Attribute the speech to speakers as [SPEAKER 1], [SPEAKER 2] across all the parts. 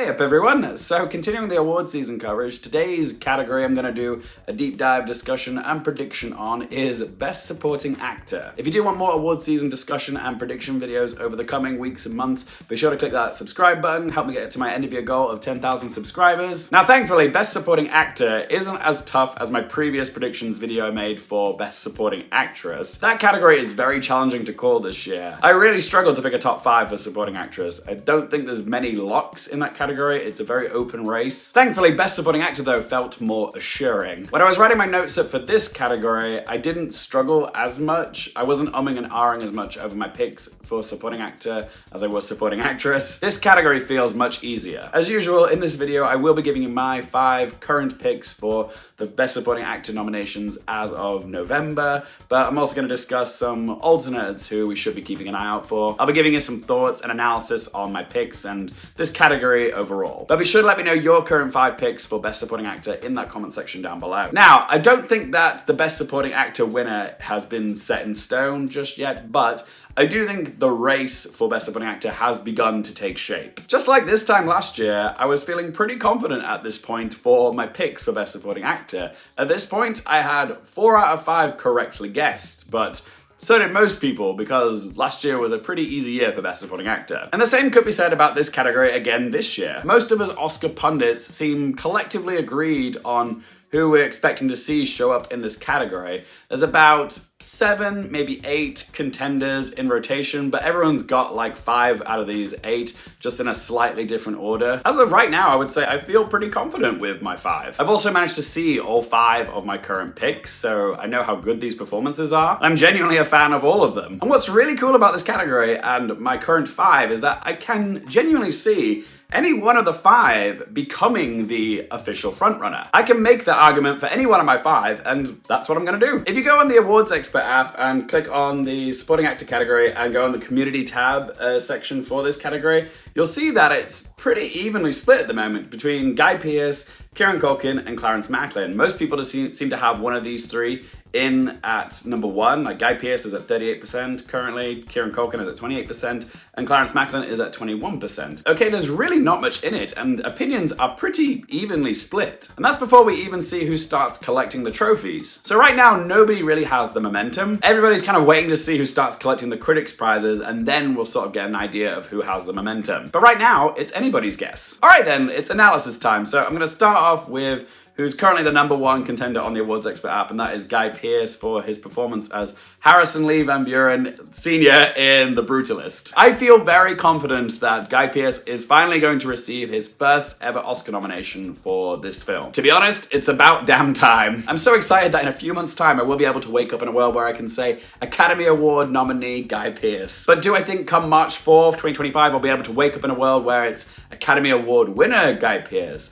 [SPEAKER 1] Hey up everyone! So continuing the award season coverage, today's category I'm going to do a deep dive discussion and prediction on is Best Supporting Actor. If you do want more award season discussion and prediction videos over the coming weeks and months, be sure to click that subscribe button, help me get to my end of year goal of 10,000 subscribers. Now thankfully, Best Supporting Actor isn't as tough as my previous predictions video I made for Best Supporting Actress. That category is very challenging to call this year. I really struggled to pick a top 5 for Supporting Actress. I don't think there's many locks in that category. It's a very open race. Thankfully, Best Supporting Actor though felt more assuring. When I was writing my notes up for this category, I didn't struggle as much. I wasn't umming and ahhing as much over my picks for Supporting Actor as I was Supporting Actress. This category feels much easier. As usual, in this video, I will be giving you my 5 current picks for the Best Supporting Actor nominations as of November, but I'm also going to discuss some alternates who we should be keeping an eye out for. I'll be giving you some thoughts and analysis on my picks and this category overall. But be sure to let me know your current 5 picks for Best Supporting Actor in that comment section down below. Now, I don't think that the Best Supporting Actor winner has been set in stone just yet, but I do think the race for Best Supporting Actor has begun to take shape. Just like this time last year, I was feeling pretty confident at this point for my picks for Best Supporting Actor. At this point, I had 4 out of 5 correctly guessed, but so did most people, because last year was a pretty easy year for Best Supporting Actor. And the same could be said about this category again this year. Most of us Oscar pundits seem collectively agreed on who we're expecting to see show up in this category. There's about 7, maybe 8 contenders in rotation, but everyone's got like 5 out of these 8, just in a slightly different order. As of right now, I would say I feel pretty confident with my 5. I've also managed to see all 5 of my current picks, so I know how good these performances are. I'm genuinely a fan of all of them. And what's really cool about this category and my current 5 is that I can genuinely see any one of the 5 becoming the official frontrunner. I can make that argument for any one of my 5, and that's what I'm gonna do. If you go on the Awards Expert app and click on the Supporting Actor category and go on the Community tab section for this category, you'll see that it's pretty evenly split at the moment between Guy Pearce, Kieran Culkin, and Clarence Maclin. Most people just seem to have one of these 3 in at number 1. Like Guy Pearce is at 38% currently, Kieran Culkin is at 28%, and Clarence Maclin is at 21%. Okay, there's really not much in it, and opinions are pretty evenly split. And that's before we even see who starts collecting the trophies. So right now, nobody really has the momentum. Everybody's kind of waiting to see who starts collecting the critics' prizes, and then we'll sort of get an idea of who has the momentum. But right now, it's anybody's guess. All right then, it's analysis time. So I'm gonna start off with who's currently the number 1 contender on the Awards Expert app, and that is Guy Pearce for his performance as Harrison Lee Van Buren Sr. in The Brutalist. I feel very confident that Guy Pearce is finally going to receive his first ever Oscar nomination for this film. To be honest, it's about damn time. I'm so excited that in a few months' time I will be able to wake up in a world where I can say Academy Award nominee Guy Pearce. But do I think come March 4th, 2025, I'll be able to wake up in a world where it's Academy Award winner Guy Pearce?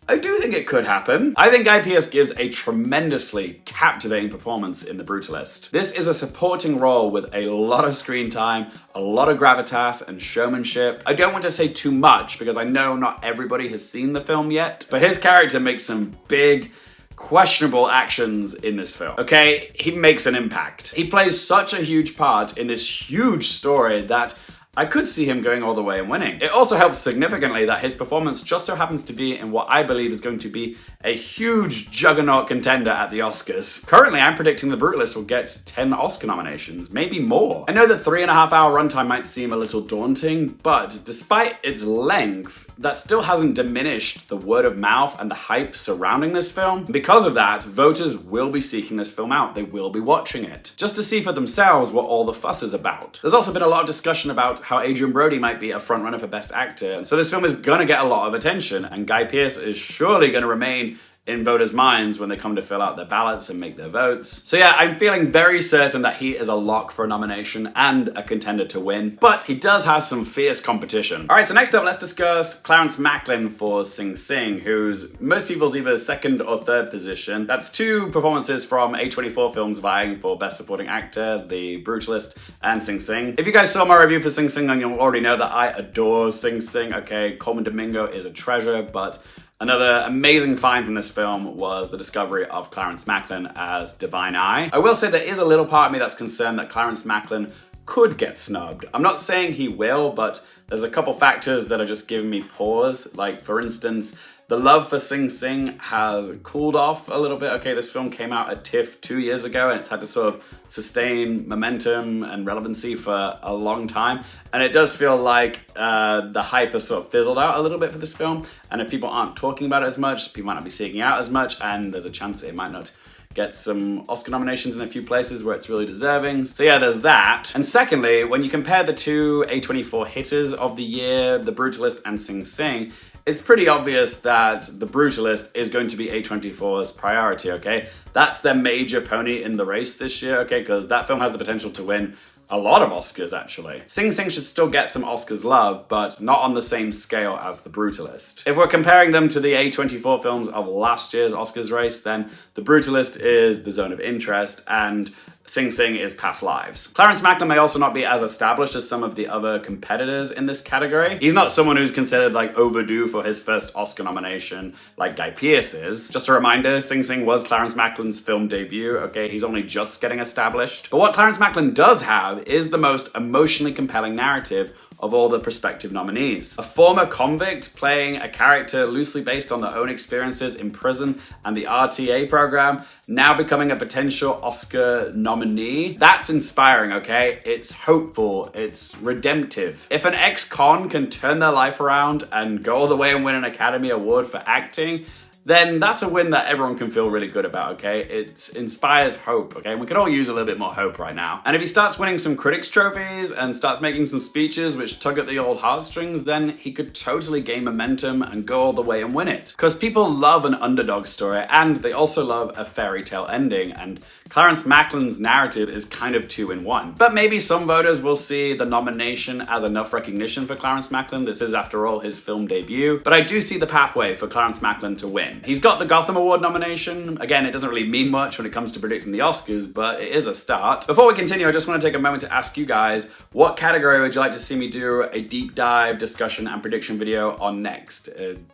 [SPEAKER 1] I do think it could happen. I think Guy Pearce gives a tremendously captivating performance in The Brutalist. This is a supporting role with a lot of screen time, a lot of gravitas and showmanship. I don't want to say too much because I know not everybody has seen the film yet, but his character makes some big, questionable actions in this film. Okay, he makes an impact. He plays such a huge part in this huge story that I could see him going all the way and winning. It also helps significantly that his performance just so happens to be in what I believe is going to be a huge juggernaut contender at the Oscars. Currently, I'm predicting The Brutalist will get 10 Oscar nominations, maybe more. I know that 3.5-hour runtime might seem a little daunting, but despite its length, that still hasn't diminished the word of mouth and the hype surrounding this film. Because of that, voters will be seeking this film out. They will be watching it, just to see for themselves what all the fuss is about. There's also been a lot of discussion about how Adrien Brody might be a frontrunner for Best Actor, so this film is gonna get a lot of attention, and Guy Pearce is surely gonna remain in voters' minds when they come to fill out their ballots and make their votes. So yeah, I'm feeling very certain that he is a lock for a nomination and a contender to win, but he does have some fierce competition. All right, so next up, let's discuss Clarence Maclin for Sing Sing, who's most people's either 2nd or 3rd position. That's 2 performances from A24 films vying for Best Supporting Actor, The Brutalist and Sing Sing. If you guys saw my review for Sing Sing, then you'll already know that I adore Sing Sing. Okay, Coleman Domingo is a treasure, but another amazing find from this film was the discovery of Clarence Maclin as Divine Eye. I will say there is a little part of me that's concerned that Clarence Maclin could get snubbed. I'm not saying he will, but there's a couple factors that are just giving me pause. Like, for instance, the love for Sing Sing has cooled off a little bit. Okay, this film came out at TIFF 2 years ago, and it's had to sort of sustain momentum and relevancy for a long time. And it does feel like the hype has sort of fizzled out a little bit for this film. And if people aren't talking about it as much, people might not be seeking out as much, and there's a chance it might not get some Oscar nominations in a few places where it's really deserving. So yeah, there's that. And secondly, when you compare the two A24 hitters of the year, The Brutalist and Sing Sing, it's pretty obvious that The Brutalist is going to be A24's priority, okay? That's their major pony in the race this year, okay? Because that film has the potential to win a lot of Oscars, actually. Sing Sing should still get some Oscars love, but not on the same scale as The Brutalist. If we're comparing them to the A24 films of last year's Oscars race, then The Brutalist is the zone of interest, and Sing Sing is Past Lives. Clarence Maclin may also not be as established as some of the other competitors in this category. He's not someone who's considered like overdue for his first Oscar nomination like Guy Pearce is. Just a reminder, Sing Sing was Clarence Maclin's film debut, okay? He's only just getting established. But what Clarence Maclin does have is the most emotionally compelling narrative of all the prospective nominees. A former convict playing a character loosely based on their own experiences in prison and the RTA program, now becoming a potential Oscar nominee. That's inspiring, okay? It's hopeful, it's redemptive. If an ex-con can turn their life around and go all the way and win an Academy Award for acting, then that's a win that everyone can feel really good about, okay? It inspires hope, okay? We could all use a little bit more hope right now. And if he starts winning some critics trophies and starts making some speeches which tug at the old heartstrings, then he could totally gain momentum and go all the way and win it. Because people love an underdog story, and they also love a fairy tale ending, and Clarence Maclin's narrative is kind of 2 in 1. But maybe some voters will see the nomination as enough recognition for Clarence Maclin. This is, after all, his film debut. But I do see the pathway for Clarence Maclin to win. He's got the Gotham Award nomination. Again, it doesn't really mean much when it comes to predicting the Oscars, but it is a start. Before we continue, I just want to take a moment to ask you guys, what category would you like to see me do a deep dive discussion and prediction video on next?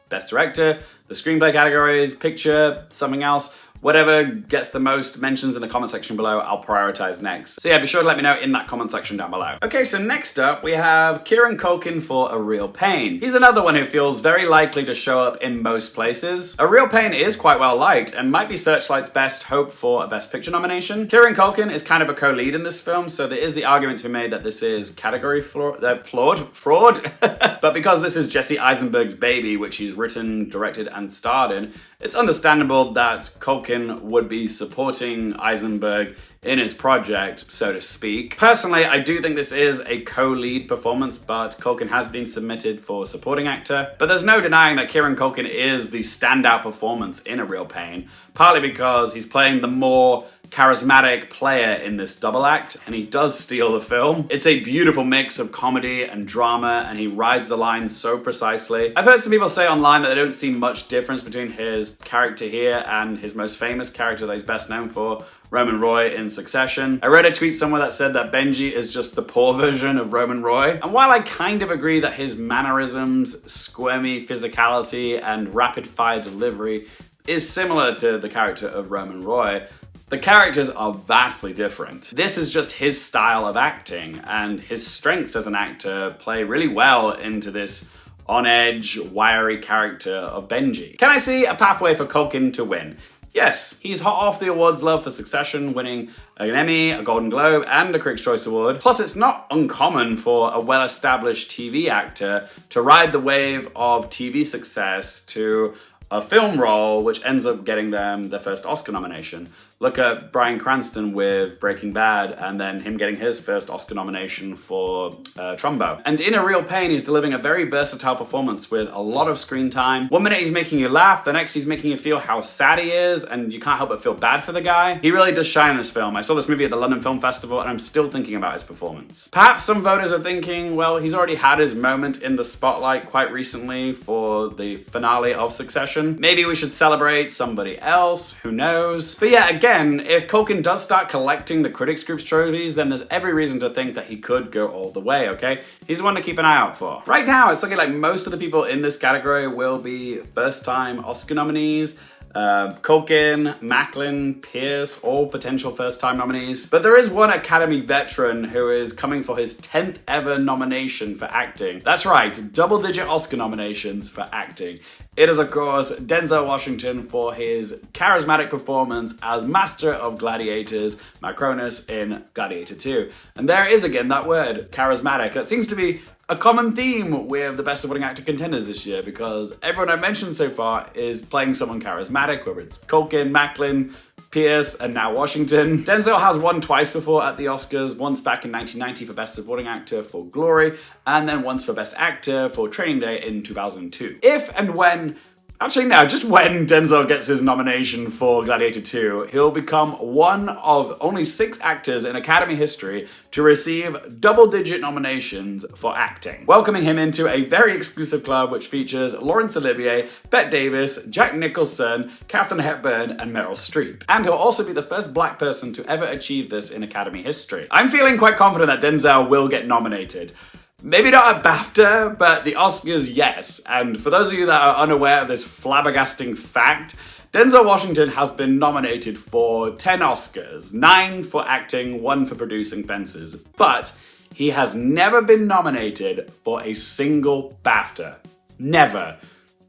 [SPEAKER 1] Best Director, the screenplay categories, picture, something else? Whatever gets the most mentions in the comment section below, I'll prioritize next. So yeah, be sure to let me know in that comment section down below. Okay, so next up, we have Kieran Culkin for A Real Pain. He's another one who feels very likely to show up in most places. A Real Pain is quite well liked and might be Searchlight's best hope for a Best Picture nomination. Kieran Culkin is kind of a co-lead in this film, so there is the argument to be made that this is category fraud. But because this is Jesse Eisenberg's baby, which he's written, directed, and starred in, it's understandable that Culkin would be supporting Eisenberg in his project, so to speak. Personally, I do think this is a co-lead performance, but Culkin has been submitted for supporting actor. But there's no denying that Kieran Culkin is the standout performance in A Real Pain, partly because he's playing the more charismatic player in this double act, and he does steal the film. It's a beautiful mix of comedy and drama, and he rides the line so precisely. I've heard some people say online that they don't see much difference between his character here and his most famous character that he's best known for, Roman Roy in Succession. I read a tweet somewhere that said that Benji is just the poor version of Roman Roy. And while I kind of agree that his mannerisms, squirmy physicality, and rapid-fire delivery is similar to the character of Roman Roy, the characters are vastly different. This is just his style of acting, and his strengths as an actor play really well into this on-edge, wiry character of Benji. Can I see a pathway for Culkin to win? Yes, he's hot off the awards love for Succession, winning an Emmy, a Golden Globe, and a Critics' Choice Award. Plus, it's not uncommon for a well-established TV actor to ride the wave of TV success to a film role, which ends up getting them their first Oscar nomination. Look at Bryan Cranston with Breaking Bad, and then him getting his first Oscar nomination for Trumbo. And in A Real Pain, he's delivering a very versatile performance with a lot of screen time. One minute he's making you laugh, the next he's making you feel how sad he is, and you can't help but feel bad for the guy. He really does shine in this film. I saw this movie at the London Film Festival, and I'm still thinking about his performance. Perhaps some voters are thinking, well, he's already had his moment in the spotlight quite recently for the finale of Succession. Maybe we should celebrate somebody else, who knows? But yeah, again, if Culkin does start collecting the critics group's trophies, then there's every reason to think that he could go all the way, okay? He's one to keep an eye out for. Right now, it's looking like most of the people in this category will be first-time Oscar nominees. Culkin, Maclin, Pearce, all potential first-time nominees. But there is one Academy veteran who is coming for his 10th ever nomination for acting. That's right, double-digit Oscar nominations for acting. It is, of course, Denzel Washington for his charismatic performance as Master of Gladiators, Macronus in Gladiator 2. And there is again that word, charismatic. That seems to be a common theme with the Best Supporting Actor contenders this year, because everyone I've mentioned so far is playing someone charismatic, whether it's Culkin, Maclin, Pearce, and now Washington. Denzel has won twice before at the Oscars, once back in 1990 for Best Supporting Actor for Glory, and then once for Best Actor for Training Day in 2002. If and when just when Denzel gets his nomination for Gladiator 2, he'll become one of only 6 actors in Academy history to receive double-digit nominations for acting, welcoming him into a very exclusive club which features Laurence Olivier, Bette Davis, Jack Nicholson, Katharine Hepburn, and Meryl Streep. And he'll also be the first black person to ever achieve this in Academy history. I'm feeling quite confident that Denzel will get nominated. Maybe not at BAFTA, but the Oscars, yes. And for those of you that are unaware of this flabbergasting fact, Denzel Washington has been nominated for 10 Oscars, 9 for acting, 1 for producing Fences, but he has never been nominated for a single BAFTA. Never.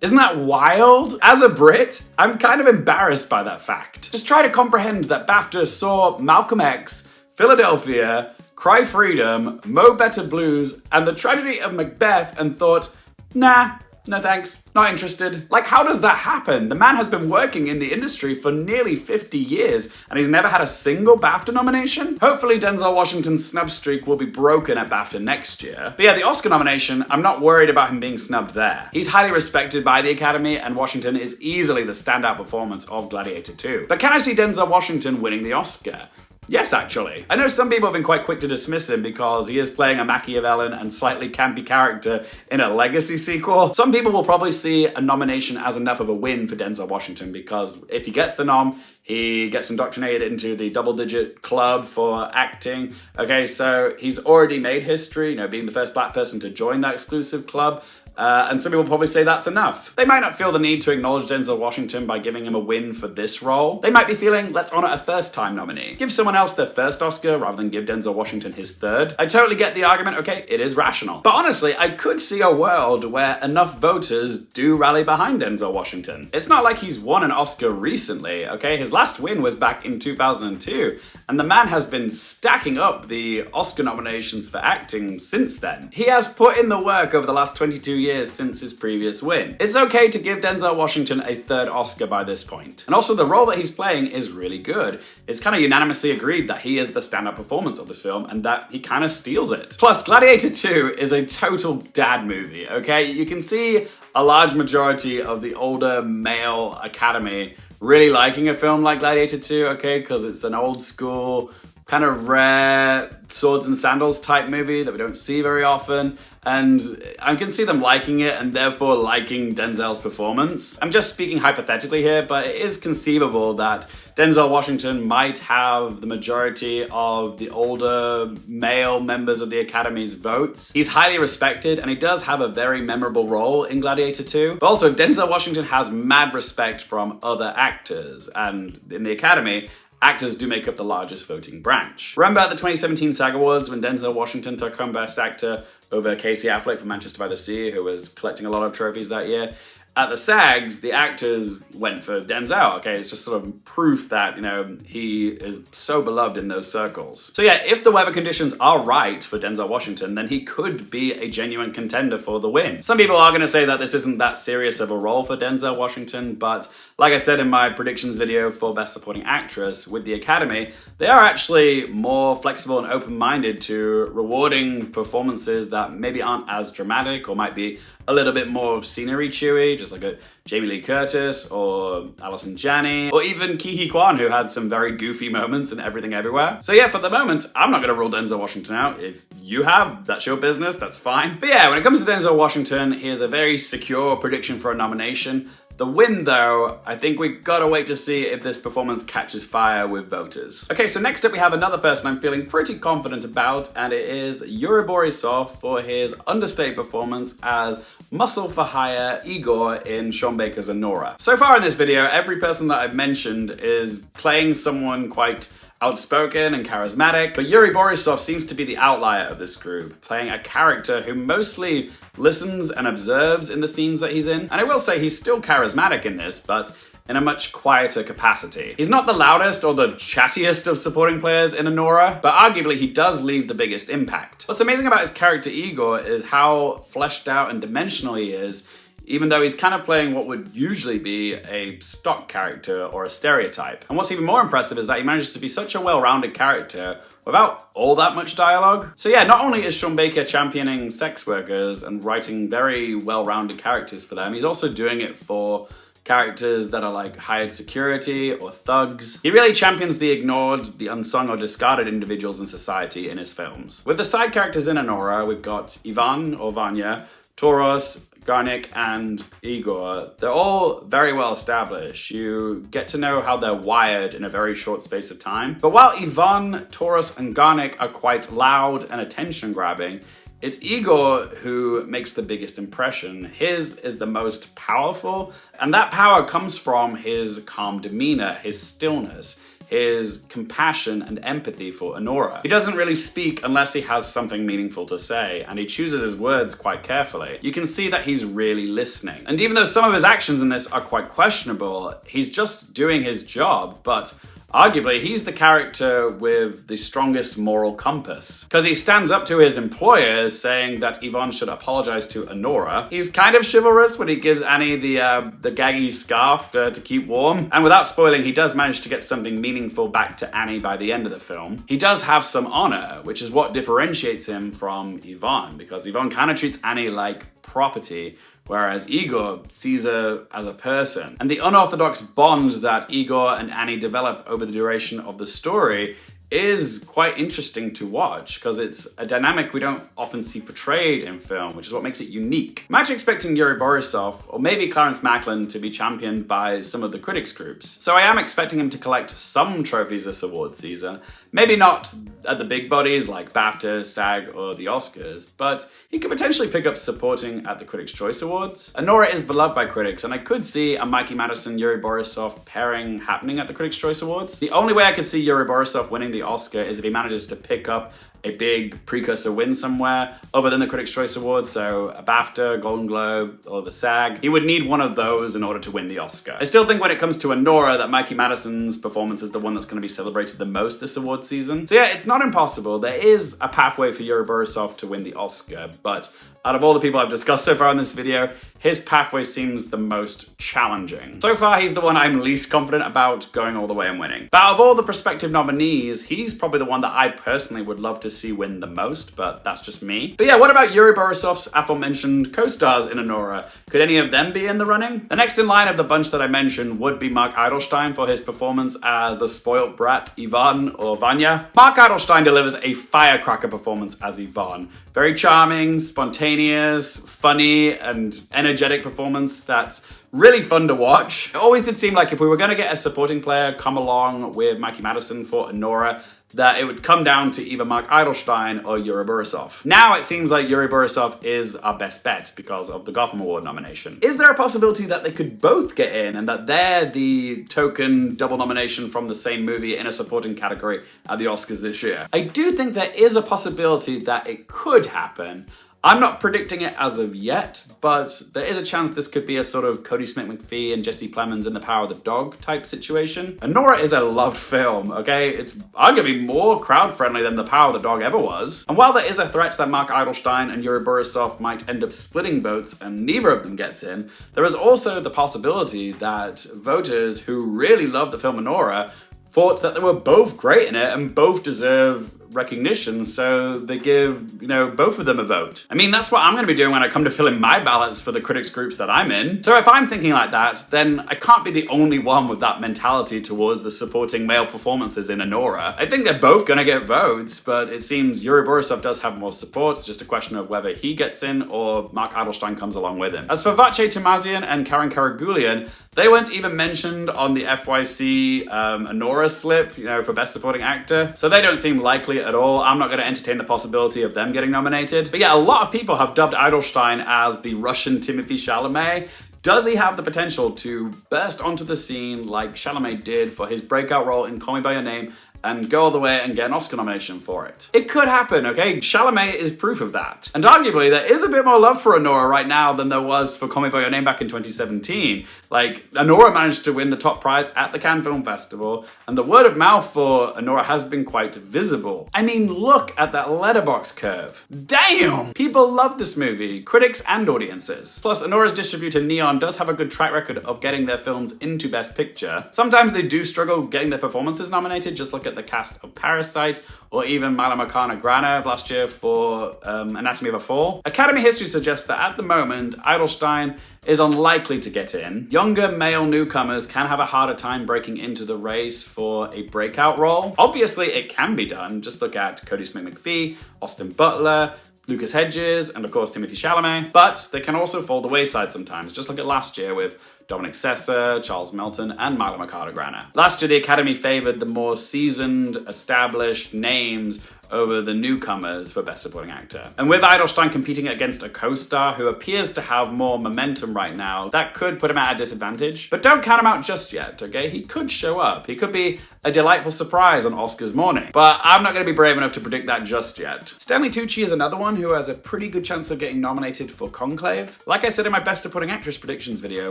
[SPEAKER 1] Isn't that wild? As a Brit, I'm kind of embarrassed by that fact. Just try to comprehend that BAFTA saw Malcolm X, Philadelphia, Cry Freedom, Mo Better Blues, and The Tragedy of Macbeth and thought, nah, no thanks, not interested. Like, how does that happen? The man has been working in the industry for nearly 50 years and he's never had a single BAFTA nomination? Hopefully Denzel Washington's snub streak will be broken at BAFTA next year. But yeah, the Oscar nomination, I'm not worried about him being snubbed there. He's highly respected by the Academy and Washington is easily the standout performance of Gladiator 2. But can I see Denzel Washington winning the Oscar? Yes, actually. I know some people have been quite quick to dismiss him because he is playing a Machiavellian and slightly campy character in a Legacy sequel. Some people will probably see a nomination as enough of a win for Denzel Washington because if he gets the nom, he gets indoctrinated into the double-digit club for acting. Okay, so he's already made history, being the first black person to join that exclusive club. And some people will probably say that's enough. They might not feel the need to acknowledge Denzel Washington by giving him a win for this role. They might be feeling, let's honor a first-time nominee. Give someone else their first Oscar rather than give Denzel Washington his third. I totally get the argument, okay, it is rational. But honestly, I could see a world where enough voters do rally behind Denzel Washington. It's not like he's won an Oscar recently, okay? His last win was back in 2002, and the man has been stacking up the Oscar nominations for acting since then. He has put in the work over the last 22 years since his previous win. It's okay to give Denzel Washington a third Oscar by this point. And also the role that he's playing is really good. It's kind of unanimously agreed that he is the standout performance of this film and that he kind of steals it. Plus, Gladiator 2 is a total dad movie, okay? You can see a large majority of the older male Academy really liking a film like Gladiator 2, okay? Because it's an old school, kind of rare swords and sandals type movie that we don't see very often, and I can see them liking it and therefore liking Denzel's performance. I'm just speaking hypothetically here, but it is conceivable that Denzel Washington might have the majority of the older male members of the Academy's votes. He's highly respected and he does have a very memorable role in Gladiator 2, but also Denzel Washington has mad respect from other actors, and in the Academy, actors do make up the largest voting branch. Remember at the 2017 SAG Awards when Denzel Washington took home Best Actor over Casey Affleck for Manchester by the Sea, who was collecting a lot of trophies that year? At the SAGs, the actors went for Denzel, okay? It's just sort of proof that, he is so beloved in those circles. So yeah, if the weather conditions are right for Denzel Washington, then he could be a genuine contender for the win. Some people are gonna say that this isn't that serious of a role for Denzel Washington, but like I said in my predictions video for Best Supporting Actress with the Academy, they are actually more flexible and open-minded to rewarding performances that maybe aren't as dramatic or might be a little bit more scenery chewy, just like a Jamie Lee Curtis or Allison Janney, or even Ke Huy Quan, who had some very goofy moments in Everything Everywhere. So yeah, for the moment, I'm not gonna rule Denzel Washington out. If you have, that's your business, that's fine. But yeah, when it comes to Denzel Washington, he has a very secure prediction for a nomination. The win, though, I think we gotta wait to see if this performance catches fire with voters. Okay, so next up we have another person I'm feeling pretty confident about, and it is Yura Borisov for his understated performance as muscle for hire Igor in Sean Baker's Anora. So far in this video, every person that I've mentioned is playing someone quite outspoken and charismatic, but Yura Borisov seems to be the outlier of this group, playing a character who mostly listens and observes in the scenes that he's in. And I will say he's still charismatic in this, but in a much quieter capacity. He's not the loudest or the chattiest of supporting players in Anora, but arguably he does leave the biggest impact. What's amazing about his character Igor is how fleshed out and dimensional he is, even though he's kind of playing what would usually be a stock character or a stereotype. And what's even more impressive is that he manages to be such a well-rounded character without all that much dialogue. So yeah, not only is Sean Baker championing sex workers and writing very well-rounded characters for them, he's also doing it for characters that are like hired security or thugs. He really champions the ignored, the unsung or discarded individuals in society in his films. With the side characters in Anora, we've got Ivan or Vanya, Toros, Garnik, and Igor. They're all very well established. You get to know how they're wired in a very short space of time. But while Ivan, Toros, and Garnik are quite loud and attention-grabbing, it's Igor who makes the biggest impression. His is the most powerful, and that power comes from his calm demeanor, his stillness, his compassion and empathy for Anora. He doesn't really speak unless he has something meaningful to say, and he chooses his words quite carefully. You can see that he's really listening. And even though some of his actions in this are quite questionable, he's just doing his job, but arguably, he's the character with the strongest moral compass, because he stands up to his employers saying that Ivan should apologize to Anora. He's kind of chivalrous when he gives Annie the gaggy scarf to keep warm. And without spoiling, he does manage to get something meaningful back to Annie by the end of the film. He does have some honor, which is what differentiates him from Ivan, because Ivan kind of treats Annie like property, whereas Igor sees her as a person. And the unorthodox bond that Igor and Annie develop over the duration of the story is quite interesting to watch, because it's a dynamic we don't often see portrayed in film, which is what makes it unique. I'm actually expecting Yura Borisov, or maybe Clarence Maclin, to be championed by some of the critics groups. So I am expecting him to collect some trophies this award season. Maybe not at the big bodies like BAFTA, SAG, or the Oscars, but he could potentially pick up supporting at the Critics' Choice Awards. Anora is beloved by critics, and I could see a Mikey Madison, Yura Borisov pairing happening at the Critics' Choice Awards. The only way I could see Yura Borisov winning the Oscar is if he manages to pick up a big precursor win somewhere other than the Critics' Choice Awards, so a BAFTA, Golden Globe, or the SAG. He would need one of those in order to win the Oscar. I still think when it comes to Anora that Mikey Madison's performance is the one that's going to be celebrated the most this award season. So yeah, it's not impossible. There is a pathway for Yura Borisov to win the Oscar, but out of all the people I've discussed so far in this video, his pathway seems the most challenging. So far, he's the one I'm least confident about going all the way and winning. But out of all the prospective nominees, he's probably the one that I personally would love to see win the most, but that's just me. But yeah, what about Yura Borisov's aforementioned co-stars in Anora? Could any of them be in the running? The next in line of the bunch that I mentioned would be Mark Eidelstein for his performance as the spoilt brat Ivan or Vanya. Mark Eidelstein delivers a firecracker performance as Ivan. Very charming, spontaneous, funny, and energetic performance that's really fun to watch. It always did seem like if we were going to get a supporting player come along with Mikey Madison for Anora, that it would come down to either Mark Eidelstein or Yura Borisov. Now it seems like Yura Borisov is our best bet because of the Gotham Award nomination. Is there a possibility that they could both get in and that they're the token double nomination from the same movie in a supporting category at the Oscars this year? I do think there is a possibility that it could happen. I'm not predicting it as of yet, but there is a chance this could be a sort of Cody Smith-McPhee and Jesse Plemons in The Power of the Dog type situation. Anora is a loved film, okay? It's arguably more crowd-friendly than The Power of the Dog ever was. And while there is a threat that Mark Eidelstein and Yura Borisov might end up splitting votes and neither of them gets in, there is also the possibility that voters who really love the film Anora thought that they were both great in it and both deserve recognition, so they give, both of them a vote. I mean, that's what I'm going to be doing when I come to fill in my ballots for the critics groups that I'm in. So if I'm thinking like that, then I can't be the only one with that mentality towards the supporting male performances in Anora. I think they're both going to get votes, but it seems Yura Borisov does have more support. It's just a question of whether he gets in or Mark Eidelstein comes along with him. As for Vache Tamazian and Karen Karagulian, They weren't even mentioned on the FYC Anora slip, you know, for Best Supporting Actor. So they don't seem likely at all. I'm not going to entertain the possibility of them getting nominated. But yeah, a lot of people have dubbed Eidelstein as the Russian Timothée Chalamet. Does he have the potential to burst onto the scene like Chalamet did for his breakout role in Call Me By Your Name and go all the way and get an Oscar nomination for it? It could happen, okay? Chalamet is proof of that. And arguably, there is a bit more love for Anora right now than there was for Call Me By Your Name back in 2017. Like, Anora managed to win the top prize at the Cannes Film Festival, and the word of mouth for Anora has been quite visible. I mean, look at that letterbox curve. Damn! People love this movie, critics and audiences. Plus, Anora's distributor Neon does have a good track record of getting their films into Best Picture. Sometimes they do struggle getting their performances nominated, just look at the cast of Parasite, or even Malamakana Grana last year for Anatomy of a Fall. Academy history suggests that at the moment, Eidelstein is unlikely to get in. Younger male newcomers can have a harder time breaking into the race for a breakout role. Obviously, it can be done. Just look at Cody Smith-McPhee, Austin Butler, Lucas Hedges, and of course Timothée Chalamet. But they can also fall the wayside sometimes. Just look at last year with Dominic Sessa, Charles Melton, and Milo Mercado Grana. Last year, the Academy favored the more seasoned, established names over the newcomers for Best Supporting Actor. And with Eidelstein competing against a co-star who appears to have more momentum right now, that could put him at a disadvantage. But don't count him out just yet, okay? He could show up. He could be a delightful surprise on Oscars morning. But I'm not going to be brave enough to predict that just yet. Stanley Tucci is another one who has a pretty good chance of getting nominated for Conclave. Like I said in my Best Supporting Actress predictions video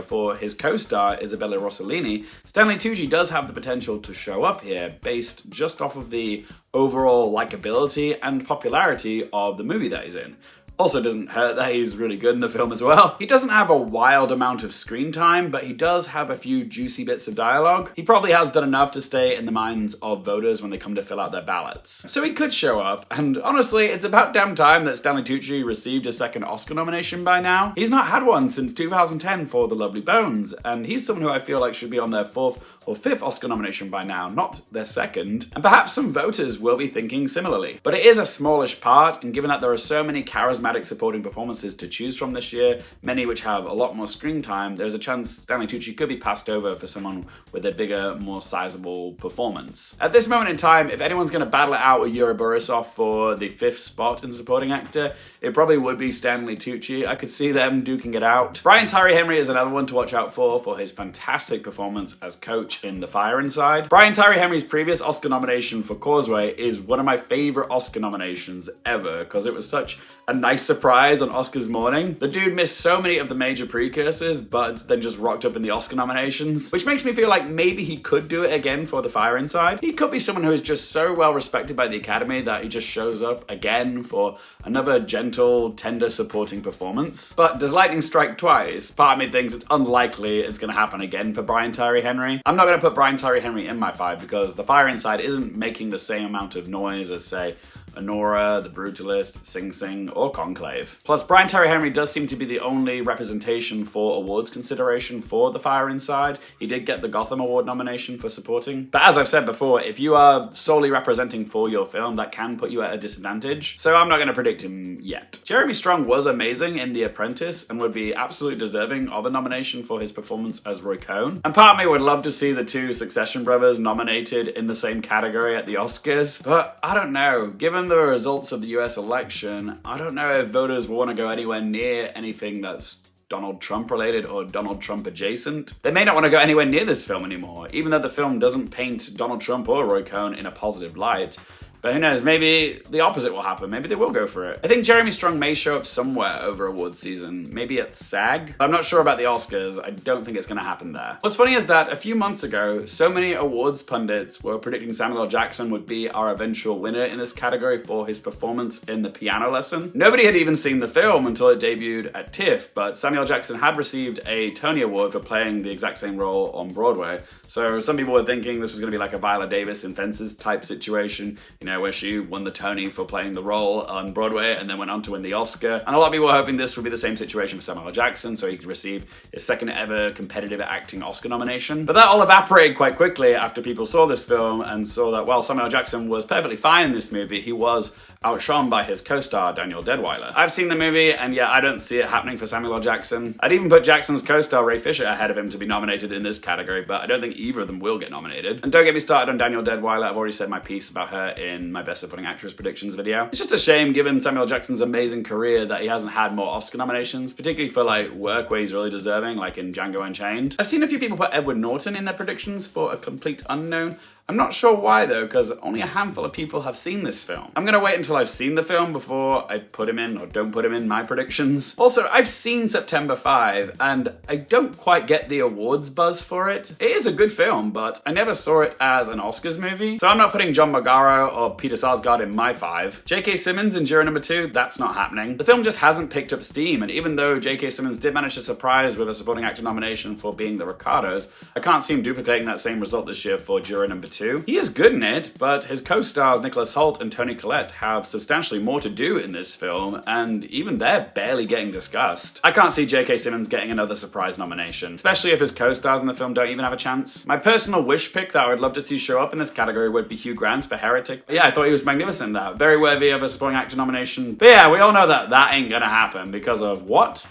[SPEAKER 1] for his co-star Isabella Rossellini, Stanley Tucci does have the potential to show up here based just off of the overall likability and popularity of the movie that he's in. Also doesn't hurt that he's really good in the film as well. He doesn't have a wild amount of screen time, but he does have a few juicy bits of dialogue. He probably has done enough to stay in the minds of voters when they come to fill out their ballots. So he could show up, and honestly, it's about damn time that Stanley Tucci received a second Oscar nomination by now. He's not had one since 2010 for The Lovely Bones, and he's someone who I feel like should be on their fourth or fifth Oscar nomination by now, not their second. And perhaps some voters will be thinking similarly. But it is a smallish part, and given that there are so many charismatic supporting performances to choose from this year, many which have a lot more screen time, there's a chance Stanley Tucci could be passed over for someone with a bigger, more sizable performance. At this moment in time, if anyone's going to battle it out with Yura Borisov for the fifth spot in supporting actor, it probably would be Stanley Tucci. I could see them duking it out. Brian Tyree Henry is another one to watch out for his fantastic performance as coach in The Fire Inside. Brian Tyree Henry's previous Oscar nomination for Causeway is one of my favorite Oscar nominations ever, because it was such a nice surprise on Oscars morning. The dude missed so many of the major precursors, but then just rocked up in the Oscar nominations, which makes me feel like maybe he could do it again for The Fire Inside. He could be someone who is just so well respected by the Academy that he just shows up again for another gentle, tender supporting performance. But does lightning strike twice? Part of me thinks it's unlikely it's going to happen again for Brian Tyree Henry. I'm not going to put Brian Tyree Henry in my five because The Fire Inside isn't making the same amount of noise as, say, Anora, The Brutalist, Sing Sing, or Conclave. Plus, Brian Tyree Henry does seem to be the only representation for awards consideration for The Fire Inside. He did get the Gotham Award nomination for supporting. But as I've said before, if you are solely representing for your film, that can put you at a disadvantage. So I'm not going to predict him yet. Jeremy Strong was amazing in The Apprentice and would be absolutely deserving of a nomination for his performance as Roy Cohn. And part of me would love to see the two Succession brothers nominated in the same category at the Oscars. But I don't know. Given the results of the US election, I don't know if voters will want to go anywhere near anything that's Donald Trump related or Donald Trump adjacent. They may not want to go anywhere near this film anymore, even though the film doesn't paint Donald Trump or Roy Cohn in a positive light. But who knows, maybe the opposite will happen. Maybe they will go for it. I think Jeremy Strong may show up somewhere over awards season, maybe at SAG. I'm not sure about the Oscars. I don't think it's going to happen there. What's funny is that a few months ago, so many awards pundits were predicting Samuel L. Jackson would be our eventual winner in this category for his performance in The Piano Lesson. Nobody had even seen the film until it debuted at TIFF, but Samuel L. Jackson had received a Tony Award for playing the exact same role on Broadway. So some people were thinking this was going to be like a Viola Davis in Fences type situation, you know, where she won the Tony for playing the role on Broadway and then went on to win the Oscar. And a lot of people were hoping this would be the same situation for Samuel L. Jackson, so he could receive his second ever competitive acting Oscar nomination. But that all evaporated quite quickly after people saw this film and saw that while Samuel L. Jackson was perfectly fine in this movie, he was outshone by his co-star Daniel Deadwyler. I've seen the movie, and yeah, I don't see it happening for Samuel L. Jackson. I'd even put Jackson's co-star Ray Fisher ahead of him to be nominated in this category, but I don't think either of them will get nominated. And don't get me started on Daniel Deadwyler. I've already said my piece about her in my Best Supporting Actress predictions video. It's just a shame, given Samuel L. Jackson's amazing career, that he hasn't had more Oscar nominations, particularly for like work where he's really deserving, like in Django Unchained. I've seen a few people put Edward Norton in their predictions for A Complete Unknown. I'm not sure why though, because only a handful of people have seen this film. I'm gonna wait until I've seen the film before I put him in or don't put him in my predictions. Also, I've seen September 5, and I don't quite get the awards buzz for it. It is a good film, but I never saw it as an Oscars movie, so I'm not putting John Magaro or Peter Sarsgaard in my 5. J.K. Simmons in Juror Number 2, that's not happening. The film just hasn't picked up steam, and even though J.K. Simmons did manage to surprise with a supporting actor nomination for Being the Ricardos, I can't see him duplicating that same result this year for Juror Number 2. He is good in it, but his co-stars Nicholas Hoult and Toni Collette have substantially more to do in this film, and even they're barely getting discussed. I can't see J.K. Simmons getting another surprise nomination, especially if his co-stars in the film don't even have a chance. My personal wish pick that I would love to see show up in this category would be Hugh Grant for Heretic. But yeah, I thought he was magnificent in that. Very worthy of a supporting actor nomination. But yeah, we all know that that ain't gonna happen because of what?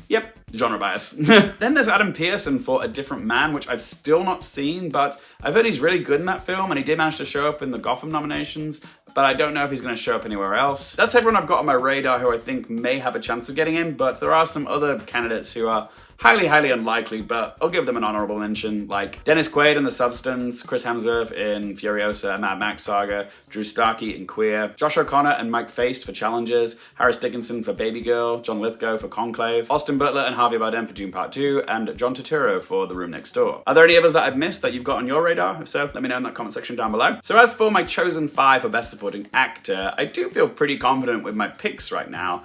[SPEAKER 1] Yep. Genre bias. Then there's Adam Pearson for A Different Man, which I've still not seen, but I've heard he's really good in that film, and he did manage to show up in the Gotham nominations, but I don't know if he's going to show up anywhere else. That's everyone I've got on my radar who I think may have a chance of getting in, but there are some other candidates who are highly, highly unlikely, but I'll give them an honourable mention, like Dennis Quaid in The Substance, Chris Hemsworth in Furiosa, a Mad Max Saga, Drew Starkey in Queer, Josh O'Connor and Mike Feist for Challengers, Harris Dickinson for Baby Girl, John Lithgow for Conclave, Austin Butler and Harvey Bardem for Dune Part 2, and John Turturro for The Room Next Door. Are there any others that I've missed that you've got on your radar? If so, let me know in that comment section down below. So as for my chosen 5 for Best Supporting Actor, I do feel pretty confident with my picks right now.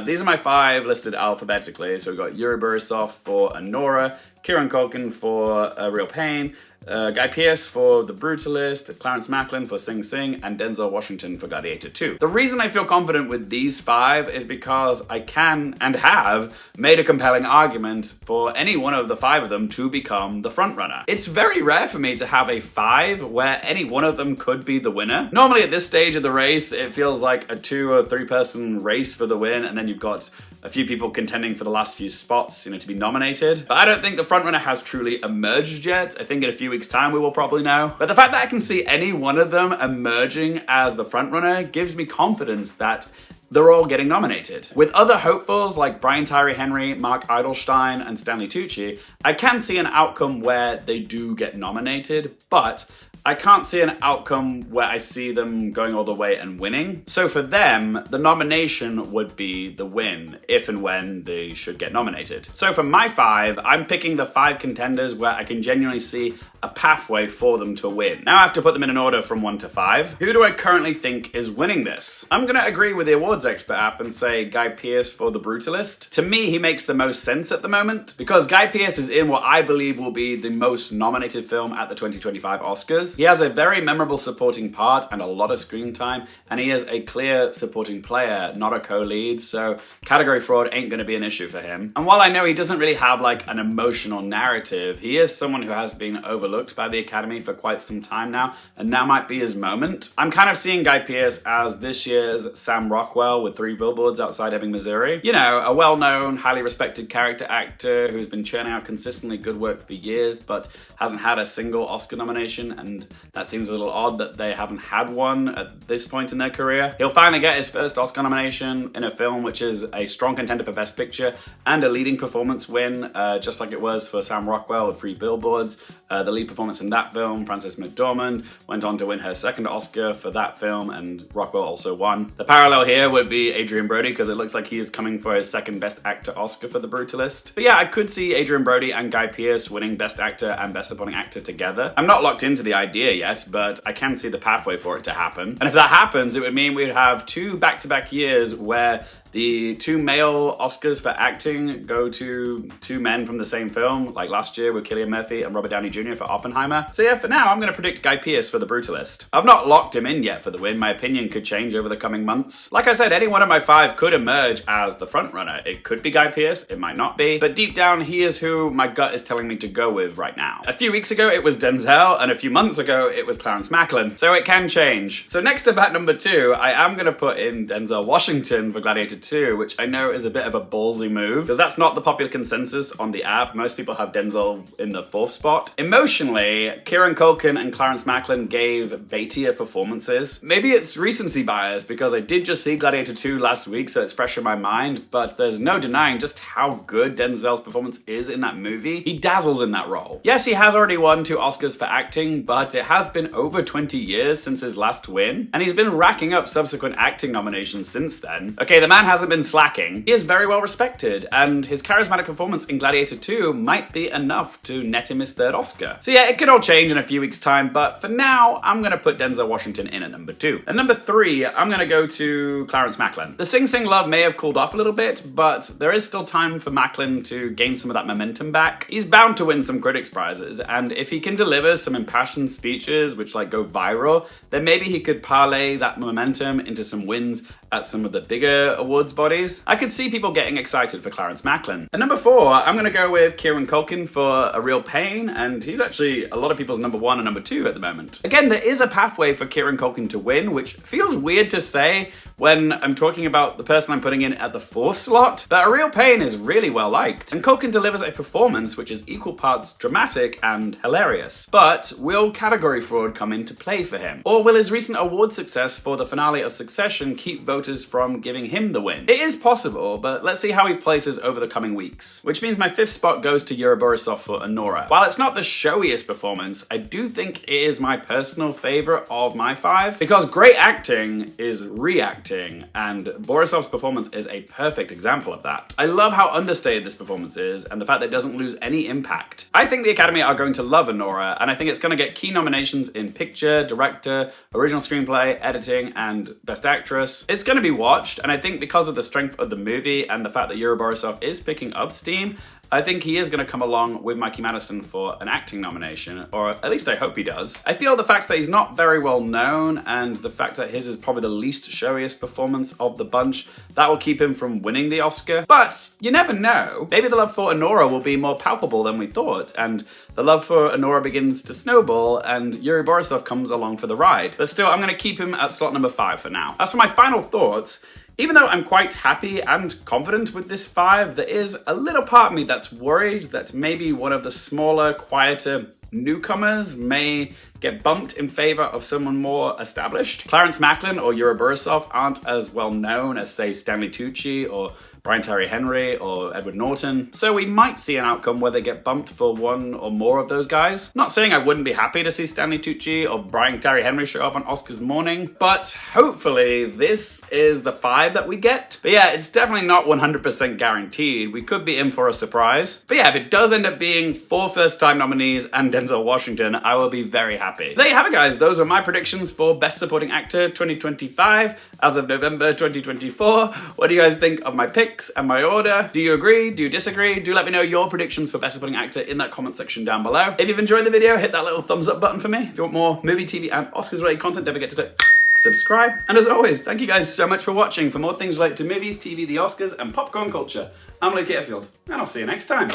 [SPEAKER 1] These are my 5 listed alphabetically. So we've got Yura Borisov for Anora, Kieran Culkin for Real Pain, Guy Pearce for The Brutalist, Clarence Maclin for Sing Sing, and Denzel Washington for Gladiator 2. The reason I feel confident with these 5 is because I can and have made a compelling argument for any one of the 5 of them to become the frontrunner. It's very rare for me to have a 5 where any one of them could be the winner. Normally at this stage of the race, it feels like a 2 or 3 person race for the win, and then you've got a few people contending for the last few spots, to be nominated. But I don't think the frontrunner has truly emerged yet. I think in a few weeks' time we will probably know. But the fact that I can see any one of them emerging as the frontrunner gives me confidence that they're all getting nominated. With other hopefuls like Brian Tyree Henry, Mark Eidelstein, and Stanley Tucci, I can see an outcome where they do get nominated, but I can't see an outcome where I see them going all the way and winning. So for them, the nomination would be the win, if and when they should get nominated. So for my 5, I'm picking the 5 contenders where I can genuinely see a pathway for them to win. Now I have to put them in an order from 1 to 5. Who do I currently think is winning this? I'm gonna agree with the awards expert app and say Guy Pearce for The Brutalist. To me, he makes the most sense at the moment because Guy Pearce is in what I believe will be the most nominated film at the 2025 Oscars. He has a very memorable supporting part and a lot of screen time, and he is a clear supporting player, not a co-lead, so category fraud ain't gonna be an issue for him. And while I know he doesn't really have like an emotional narrative, he is someone who has been overlooked by the Academy for quite some time now, and now might be his moment. I'm kind of seeing Guy Pearce as this year's Sam Rockwell with 3 Billboards Outside Ebbing, Missouri. A well-known, highly respected character actor who's been churning out consistently good work for years, but hasn't had a single Oscar nomination, and that seems a little odd that they haven't had one at this point in their career. He'll finally get his first Oscar nomination in a film which is a strong contender for Best Picture and a leading performance win, just like it was for Sam Rockwell with 3 Billboards. The lead performance in that film, Frances McDormand, went on to win her second Oscar for that film, and Rockwell also won. The parallel here would be Adrian Brody, because it looks like he is coming for his second Best Actor Oscar for The Brutalist. But yeah, I could see Adrian Brody and Guy Pearce winning Best Actor and Best Supporting Actor together. I'm not locked into the idea yet, but I can see the pathway for it to happen. And if that happens, it would mean we'd have 2 back-to-back years where the 2 male Oscars for acting go to 2 men from the same film, like last year with Cillian Murphy and Robert Downey Jr. for Oppenheimer. So yeah, for now, I'm gonna predict Guy Pearce for The Brutalist. I've not locked him in yet for the win. My opinion could change over the coming months. Like I said, any one of my 5 could emerge as the front runner. It could be Guy Pearce, it might not be, but deep down, he is who my gut is telling me to go with right now. A few weeks ago, it was Denzel, and a few months ago, it was Clarence Maclin. So it can change. So next up at number 2, I am gonna put in Denzel Washington for Gladiator 2, which I know is a bit of a ballsy move, because that's not the popular consensus on the app. Most people have Denzel in the 4th spot. Emotionally, Kieran Culkin and Clarence Maclin gave baitier performances. Maybe it's recency bias, because I did just see Gladiator 2 last week, so it's fresh in my mind, but there's no denying just how good Denzel's performance is in that movie. He dazzles in that role. Yes, he has already won 2 Oscars for acting, but it has been over 20 years since his last win, and he's been racking up subsequent acting nominations since then. Okay, the man hasn't been slacking. He is very well respected, and his charismatic performance in Gladiator 2 might be enough to net him his 3rd Oscar. So yeah, it could all change in a few weeks' time, but for now, I'm gonna put Denzel Washington in at number 2. At number 3, I'm gonna go to Clarence Maclin. The Sing Sing love may have cooled off a little bit, but there is still time for Maclin to gain some of that momentum back. He's bound to win some critics' prizes, and if he can deliver some impassioned speeches which like go viral, then maybe he could parlay that momentum into some wins at some of the bigger awards bodies. I could see people getting excited for Clarence Maclin. At number 4, I'm gonna go with Kieran Culkin for A Real Pain, and he's actually a lot of people's number 1 and number 2 at the moment. Again, there is a pathway for Kieran Culkin to win, which feels weird to say when I'm talking about the person I'm putting in at the 4th slot, but A Real Pain is really well liked, and Culkin delivers a performance which is equal parts dramatic and hilarious. But will category fraud come into play for him? Or will his recent award success for the finale of Succession keep voters from giving him the win? It is possible, but let's see how he places over the coming weeks. Which means my 5th spot goes to Yura Borisov for Anora. While it's not the showiest performance, I do think it is my personal favorite of my 5, because great acting is reacting, and Borisov's performance is a perfect example of that. I love how understated this performance is, and the fact that it doesn't lose any impact. I think the Academy are going to love Anora, and I think it's going to get key nominations in picture, director, original screenplay, editing, and best actress. It's going to be watched, and I think because of the strength of the movie and the fact that Yura Borisov is picking up steam, I think he is going to come along with Mikey Madison for an acting nomination, or at least I hope he does. I feel the fact that he's not very well known, and the fact that his is probably the least showiest performance of the bunch, that will keep him from winning the Oscar. But you never know. Maybe the love for Anora will be more palpable than we thought, and the love for Anora begins to snowball, and Yura Borisov comes along for the ride. But still, I'm going to keep him at slot number 5 for now. As for my final thoughts, even though I'm quite happy and confident with this 5, there is a little part of me that's worried that maybe one of the smaller, quieter newcomers may get bumped in favor of someone more established. Clarence Maclin or Yura Borisov aren't as well known as, say, Stanley Tucci or Brian Tyree Henry or Edward Norton, so we might see an outcome where they get bumped for one or more of those guys. Not saying I wouldn't be happy to see Stanley Tucci or Brian Tyree Henry show up on Oscars morning, but hopefully this is the 5 that we get. But yeah, it's definitely not 100% guaranteed. We could be in for a surprise. But yeah, if it does end up being 4 first-time nominees and Denzel Washington, I will be very happy. There you have it, guys. Those are my predictions for Best Supporting Actor 2025 as of November 2024. What do you guys think of my picks and my order? Do you agree? Do you disagree? Do let me know your predictions for Best Supporting Actor in that comment section down below. If you've enjoyed the video, hit that little thumbs up button for me. If you want more movie, TV, and Oscars-related content, don't forget to click subscribe. And as always, thank you guys so much for watching. For more things related to movies, TV, the Oscars, and popcorn culture, I'm Luke Airfield, and I'll see you next time.